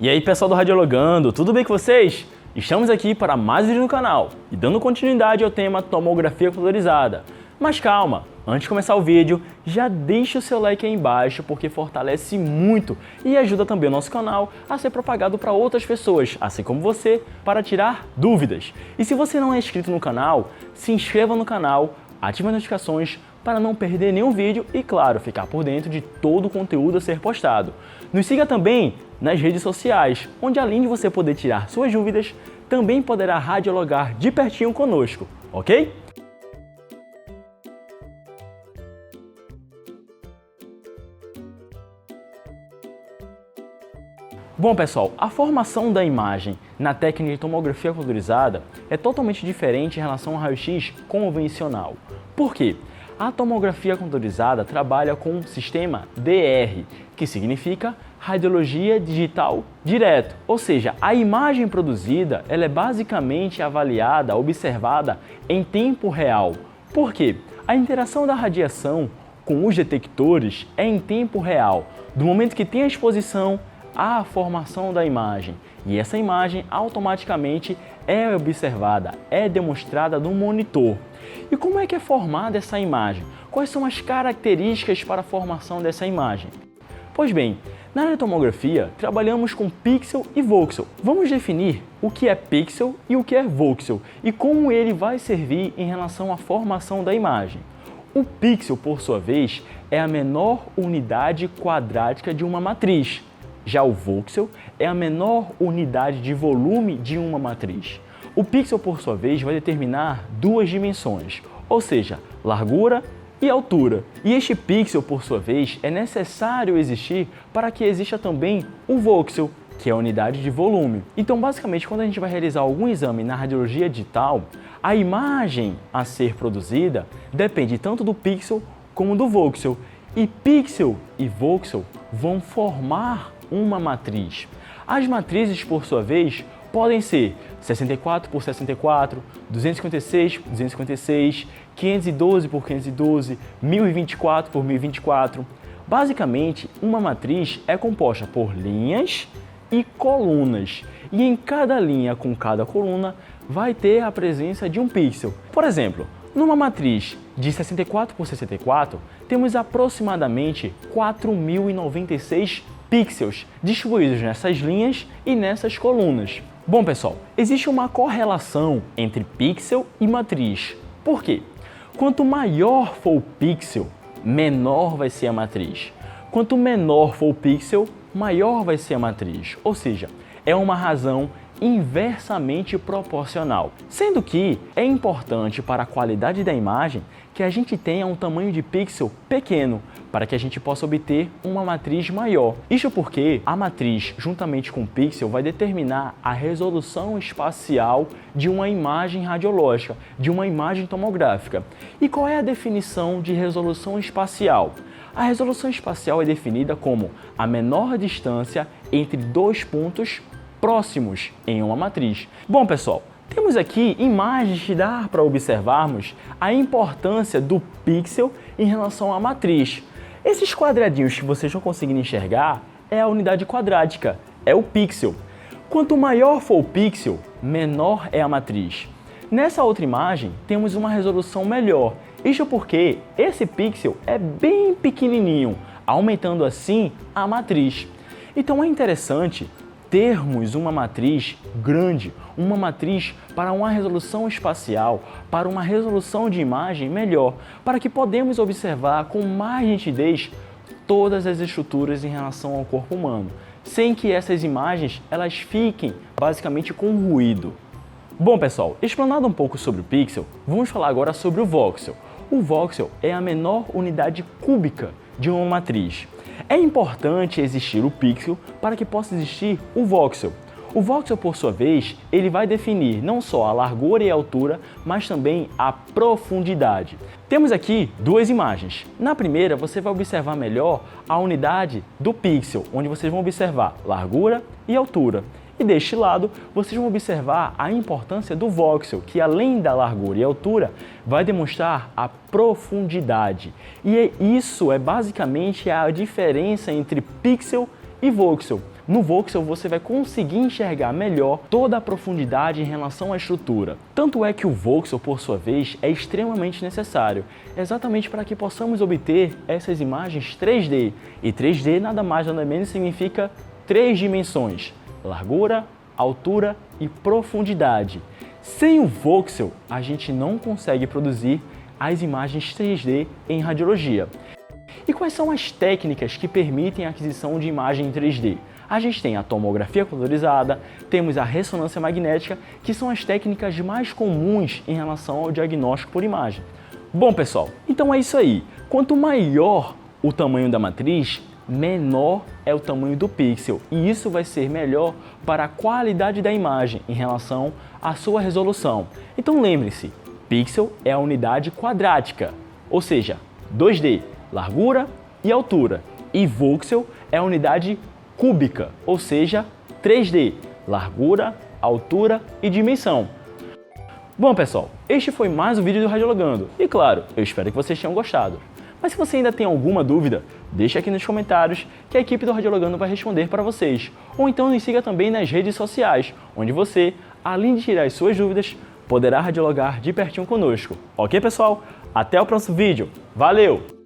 E aí pessoal do Radiologando, tudo bem com vocês? Estamos aqui para mais um vídeo no canal e dando continuidade ao tema tomografia computadorizada. Mas calma, antes de começar o vídeo, já deixa o seu like aí embaixo porque fortalece muito e ajuda também o nosso canal a ser propagado para outras pessoas, assim como você, para tirar dúvidas. E se você não é inscrito no canal, se inscreva no canal, ative as notificações para não perder nenhum vídeo e, claro, ficar por dentro de todo o conteúdo a ser postado. Nos siga também nas redes sociais, onde além de você poder tirar suas dúvidas, também poderá radiologar de pertinho conosco, ok? Bom pessoal, a formação da imagem na técnica de tomografia computadorizada é totalmente diferente em relação ao raio-x convencional. Por quê? A tomografia computadorizada trabalha com o sistema DR, que significa radiologia digital direto, ou seja, a imagem produzida ela é basicamente avaliada, observada em tempo real. Por quê? A interação da radiação com os detectores é em tempo real, do momento que tem a exposição à formação da imagem, e essa imagem automaticamente é observada, é demonstrada no monitor. E como é que é formada essa imagem? Quais são as características para a formação dessa imagem? Pois bem, na área de tomografia, trabalhamos com pixel e voxel. Vamos definir o que é pixel e o que é voxel e como ele vai servir em relação à formação da imagem. O pixel, por sua vez, é a menor unidade quadrática de uma matriz. Já o voxel é a menor unidade de volume de uma matriz. O pixel, por sua vez, vai determinar duas dimensões, ou seja, largura e altura. E este pixel, por sua vez, é necessário existir para que exista também o voxel, que é a unidade de volume. Então, basicamente, quando a gente vai realizar algum exame na radiologia digital, a imagem a ser produzida depende tanto do pixel como do voxel. E pixel e voxel vão formar uma matriz. As matrizes, por sua vez, podem ser 64 por 64, 256 por 256, 512 por 512, 1024 por 1024. Basicamente, uma matriz é composta por linhas e colunas. E em cada linha com cada coluna vai ter a presença de um pixel. Por exemplo, numa matriz de 64 por 64, temos aproximadamente 4.096 pixels distribuídos nessas linhas e nessas colunas. Bom pessoal, existe uma correlação entre pixel e matriz. Por quê? Quanto maior for o pixel, menor vai ser a matriz. Quanto menor for o pixel, maior vai ser a matriz. Ou seja, é uma razão inversamente proporcional. Sendo que é importante para a qualidade da imagem que a gente tenha um tamanho de pixel pequeno, para que a gente possa obter uma matriz maior. Isso porque a matriz, juntamente com o pixel, vai determinar a resolução espacial de uma imagem radiológica, de uma imagem tomográfica. E qual é a definição de resolução espacial? A resolução espacial é definida como a menor distância entre dois pontos próximos em uma matriz. Bom pessoal, temos aqui imagens que dá para observarmos a importância do pixel em relação à matriz. Esses quadradinhos que vocês não conseguem enxergar é a unidade quadrática, é o pixel. Quanto maior for o pixel, menor é a matriz. Nessa outra imagem, temos uma resolução melhor. Isso porque esse pixel é bem pequenininho, aumentando assim a matriz. Então é interessante termos uma matriz grande, uma matriz para uma resolução espacial, para uma resolução de imagem melhor, para que podemos observar com mais nitidez todas as estruturas em relação ao corpo humano, sem que essas imagens elas fiquem basicamente com ruído. Bom pessoal, explanado um pouco sobre o pixel, vamos falar agora sobre o voxel. O voxel é a menor unidade cúbica de uma matriz. É importante existir o pixel para que possa existir o voxel. O voxel, por sua vez, ele vai definir não só a largura e a altura, mas também a profundidade. Temos aqui duas imagens. Na primeira, você vai observar melhor a unidade do pixel, onde vocês vão observar largura e altura. E deste lado, vocês vão observar a importância do voxel, que além da largura e altura, vai demonstrar a profundidade. E isso é basicamente a diferença entre pixel e voxel. No voxel você vai conseguir enxergar melhor toda a profundidade em relação à estrutura. Tanto é que o voxel, por sua vez, é extremamente necessário, exatamente para que possamos obter essas imagens 3D. E 3D nada mais nada menos significa 3 dimensões: largura, altura e profundidade. Sem o voxel, a gente não consegue produzir as imagens 3D em radiologia. E quais são as técnicas que permitem a aquisição de imagem em 3D? A gente tem a tomografia computadorizada, temos a ressonância magnética, que são as técnicas mais comuns em relação ao diagnóstico por imagem. Bom, pessoal, então é isso aí. Quanto maior o tamanho da matriz, menor é o tamanho do pixel, e isso vai ser melhor para a qualidade da imagem em relação à sua resolução. Então lembre-se, pixel é a unidade quadrática, ou seja, 2D, largura e altura, e voxel é a unidade cúbica, ou seja, 3D, largura, altura e dimensão. Bom, pessoal, este foi mais um vídeo do Radiologando, e claro, eu espero que vocês tenham gostado. Mas se você ainda tem alguma dúvida, deixa aqui nos comentários que a equipe do Radiologando vai responder para vocês. Ou então nos siga também nas redes sociais, onde você, além de tirar as suas dúvidas, poderá radiologar de pertinho conosco. Ok, pessoal? Até o próximo vídeo. Valeu!